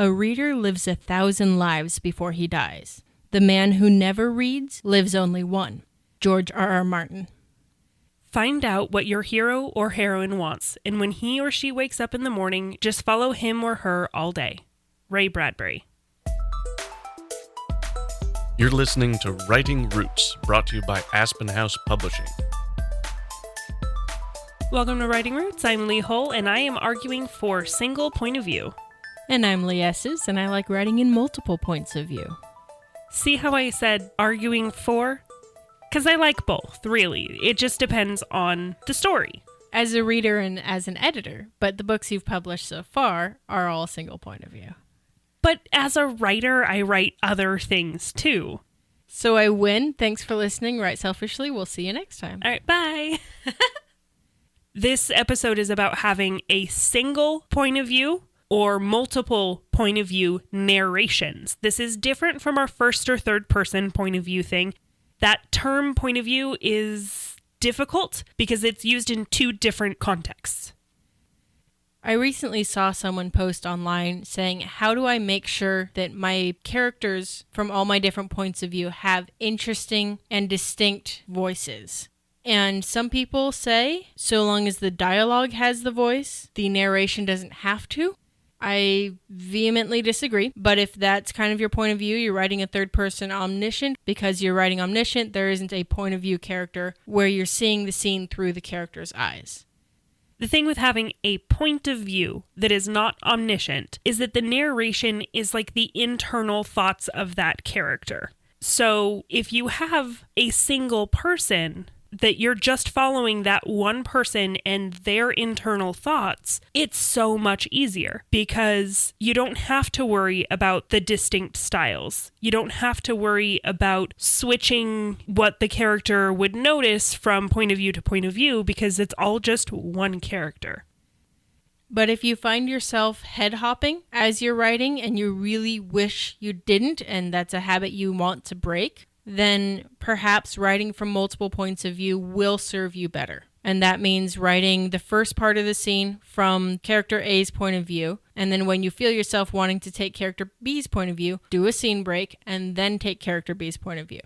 A reader lives 1,000 lives before he dies. The man who never reads lives only one. George R.R. Martin. Find out what your hero or heroine wants, and when he or she wakes up in the morning, just follow him or her all day. Ray Bradbury. You're listening to Writing Roots, brought to you by Aspen House Publishing. Welcome to Writing Roots. I'm Leigh Hull, and I am arguing for single point of view. And I'm Leigh Esses, and I like writing in multiple points of view. See how I said arguing for? Because I like both, really. It just depends on the story. As a reader and as an editor, but the books you've published so far are all single point of view. But as a writer, I write other things too. So I win. Thanks for listening. Write Selfishly. We'll see you next time. All right, bye. This episode is about having a single point of view or multiple point of view narrations. This is different from our first or third person point of view thing. That term point of view is difficult because it's used in two different contexts. I recently saw someone post online saying, how do I make sure that my characters from all my different points of view have interesting and distinct voices? And some people say, so long as the dialogue has the voice, the narration doesn't have to. I vehemently disagree, but if that's kind of your point of view, you're writing a third-person omniscient. Because you're writing omniscient, there isn't a point of view character where you're seeing the scene through the character's eyes. The thing with having a point of view that is not omniscient is that the narration is like the internal thoughts of that character. So if you have a single person that you're just following that one person and their internal thoughts, it's so much easier because you don't have to worry about the distinct styles. You don't have to worry about switching what the character would notice from point of view to point of view because it's all just one character. But if you find yourself head hopping as you're writing and you really wish you didn't, and that's a habit you want to break, then perhaps writing from multiple points of view will serve you better. And that means writing the first part of the scene from character A's point of view, and then when you feel yourself wanting to take character B's point of view, do a scene break, and then take character B's point of view.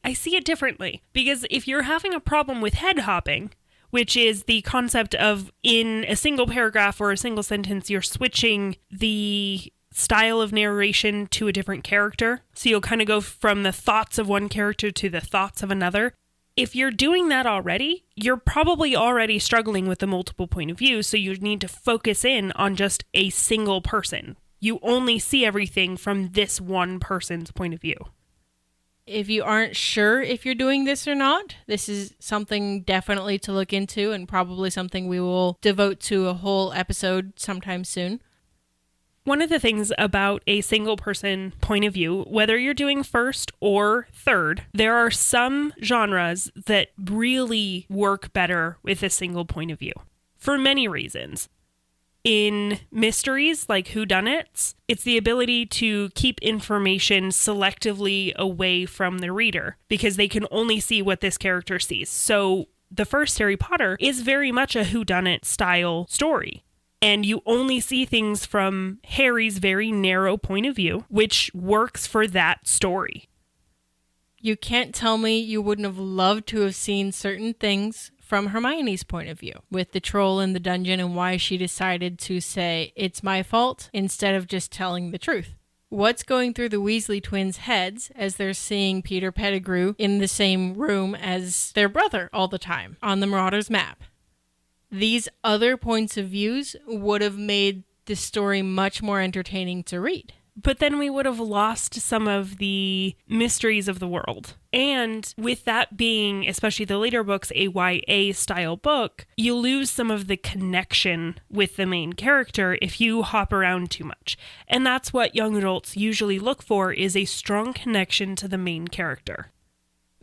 I see it differently, because if you're having a problem with head hopping, which is the concept of in a single paragraph or a single sentence, you're switching the style of narration to a different character. So you'll kind of go from the thoughts of one character to the thoughts of another. If you're doing that already, you're probably already struggling with the multiple point of view. So you need to focus in on just a single person. You only see everything from this one person's point of view. If you aren't sure if you're doing this or not, this is something definitely to look into and probably something we will devote to a whole episode sometime soon. One of the things about a single person point of view, whether you're doing first or third, there are some genres that really work better with a single point of view for many reasons. In mysteries like whodunits, it's the ability to keep information selectively away from the reader because they can only see what this character sees. So the first Harry Potter is very much a whodunit style story. And you only see things from Harry's very narrow point of view, which works for that story. You can't tell me you wouldn't have loved to have seen certain things from Hermione's point of view, with the troll in the dungeon and why she decided to say, it's my fault, instead of just telling the truth. What's going through the Weasley twins' heads as they're seeing Peter Pettigrew in the same room as their brother all the time on the Marauders map? These other points of views would have made the story much more entertaining to read. But then we would have lost some of the mysteries of the world. And with that being, especially the later books, a YA style book, you lose some of the connection with the main character if you hop around too much. And that's what young adults usually look for, is a strong connection to the main character.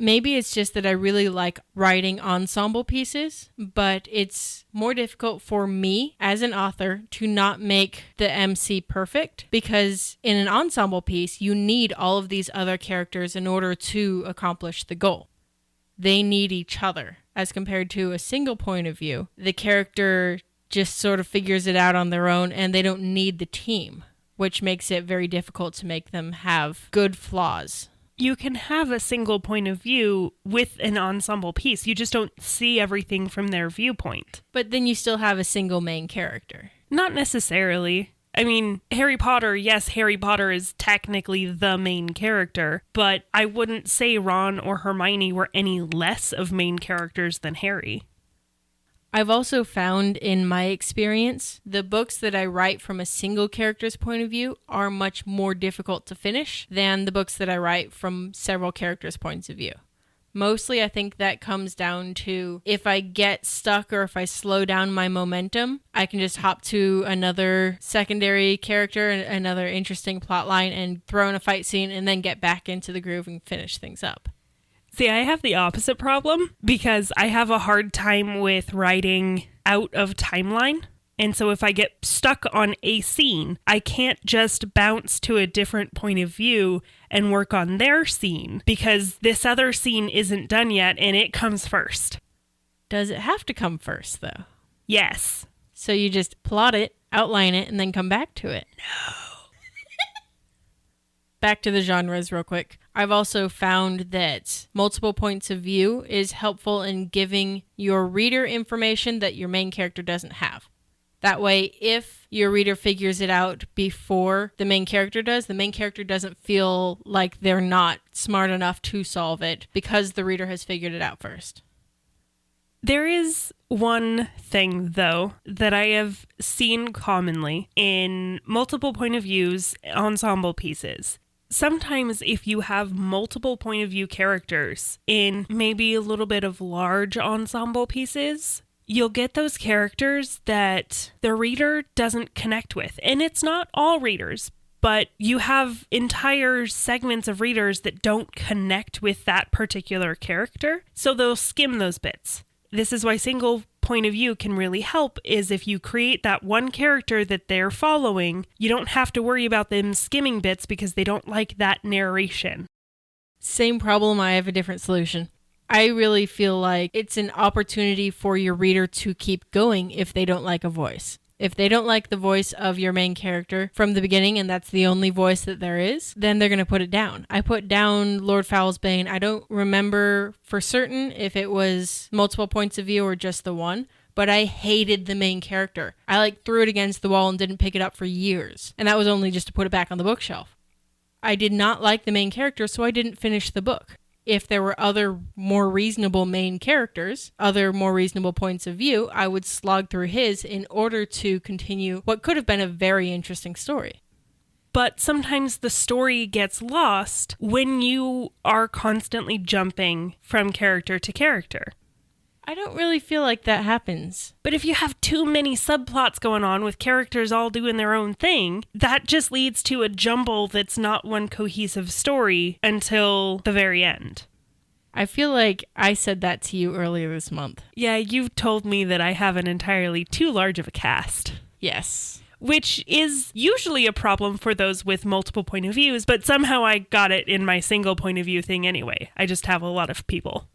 Maybe it's just that I really like writing ensemble pieces, but it's more difficult for me as an author to not make the MC perfect, because in an ensemble piece, you need all of these other characters in order to accomplish the goal. They need each other, as compared to a single point of view. The character just sort of figures it out on their own, and they don't need the team. which makes it very difficult to make them have good flaws. You can have a single point of view with an ensemble piece. You just don't see everything from their viewpoint. But then you still have a single main character. Not necessarily. I mean, Harry Potter, yes, Harry Potter is technically the main character, but I wouldn't say Ron or Hermione were any less of main characters than Harry. I've also found in my experience, the books that I write from a single character's point of view are much more difficult to finish than the books that I write from several characters' points of view. Mostly, I think that comes down to if I get stuck or if I slow down my momentum, I can just hop to another secondary character and another interesting plot line and throw in a fight scene and then get back into the groove and finish things up. See, I have the opposite problem because I have a hard time with writing out of timeline. And so if I get stuck on a scene, I can't just bounce to a different point of view and work on their scene because this other scene isn't done yet and it comes first. Does it have to come first, though? Yes. So you just plot it, outline it, and then come back to it? No. Back to the genres real quick. I've also found that multiple points of view is helpful in giving your reader information that your main character doesn't have. That way, if your reader figures it out before the main character does, the main character doesn't feel like they're not smart enough to solve it because the reader has figured it out first. There is one thing, though, that I have seen commonly in multiple point of views ensemble pieces. Sometimes if you have multiple point of view characters in maybe a little bit of large ensemble pieces, you'll get those characters that the reader doesn't connect with. And it's not all readers, but you have entire segments of readers that don't connect with that particular character, so they'll skim those bits. This is why single point of view can really help, is if you create that one character that they're following, you don't have to worry about them skimming bits because they don't like that narration. Same problem, I have a different solution. I really feel like it's an opportunity for your reader to keep going if they don't like a voice. If they don't like the voice of your main character from the beginning and that's the only voice that there is, then they're going to put it down. I put down Lord Foulsbane. I don't remember for certain if it was multiple points of view or just the one, but I hated the main character. I threw it against the wall and didn't pick it up for years. And that was only just to put it back on the bookshelf. I did not like the main character, so I didn't finish the book. If there were other more reasonable main characters, other more reasonable points of view, I would slog through his in order to continue what could have been a very interesting story. But sometimes the story gets lost when you are constantly jumping from character to character. I don't really feel like that happens. But if you have too many subplots going on with characters all doing their own thing, that just leads to a jumble that's not one cohesive story until the very end. I feel like I said that to you earlier this month. Yeah, you've told me that I have an entirely too large of a cast. Yes. Which is usually a problem for those with multiple point of views, but somehow I got it in my single point of view thing anyway. I just have a lot of people.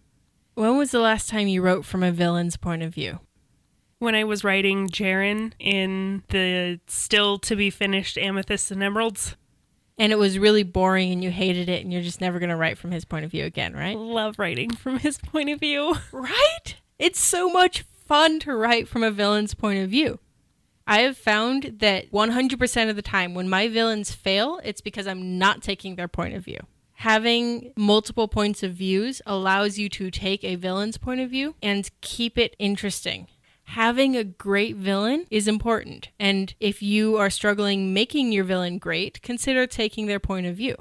When was the last time you wrote from a villain's point of view? When I was writing Jaren in the still-to-be-finished Amethysts and Emeralds. And it was really boring and you hated it and you're just never going to write from his point of view again, right? Love writing from his point of view. Right? It's so much fun to write from a villain's point of view. I have found that 100% of the time when my villains fail, it's because I'm not taking their point of view. Having multiple points of views allows you to take a villain's point of view and keep it interesting. Having a great villain is important, and if you are struggling making your villain great, consider taking their point of view.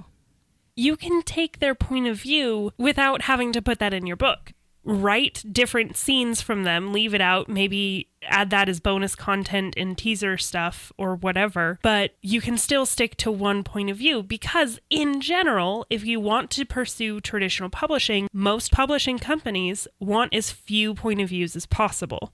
You can take their point of view without having to put that in your book. Write different scenes from them, leave it out, maybe add that as bonus content in teaser stuff or whatever, but you can still stick to one point of view because in general, if you want to pursue traditional publishing, most publishing companies want as few point of views as possible.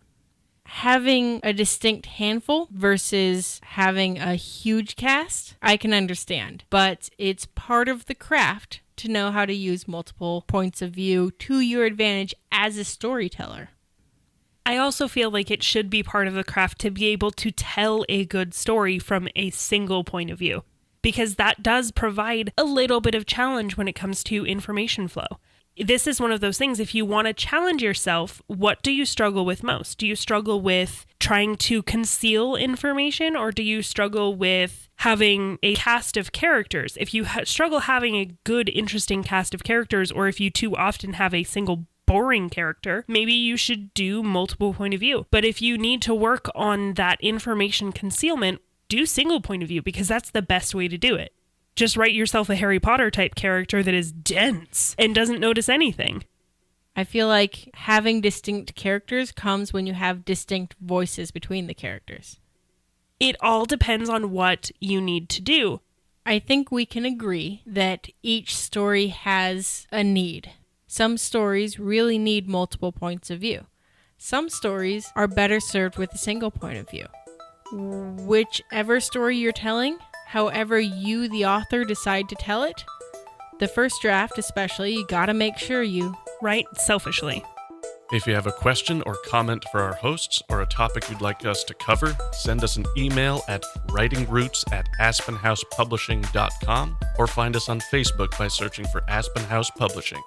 Having a distinct handful versus having a huge cast, I can understand, but it's part of the craft to know how to use multiple points of view to your advantage as a storyteller. I also feel like it should be part of the craft to be able to tell a good story from a single point of view, because that does provide a little bit of challenge when it comes to information flow. This is one of those things, if you want to challenge yourself, what do you struggle with most? Do you struggle with trying to conceal information, or do you struggle with having a cast of characters? If you struggle having a good, interesting cast of characters, or if you too often have a single boring character, maybe you should do multiple point of view. But if you need to work on that information concealment, do single point of view, because that's the best way to do it. Just write yourself a Harry Potter type character that is dense and doesn't notice anything. I feel like having distinct characters comes when you have distinct voices between the characters. It all depends on what you need to do. I think we can agree that each story has a need. Some stories really need multiple points of view. Some stories are better served with a single point of view. Whichever story you're telling, however you, the author, decide to tell it, the first draft especially, you gotta make sure you write selfishly. If you have a question or comment for our hosts or a topic you'd like us to cover, send us an email at writingroots@aspenhousepublishing.com or find us on Facebook by searching for Aspen House Publishing.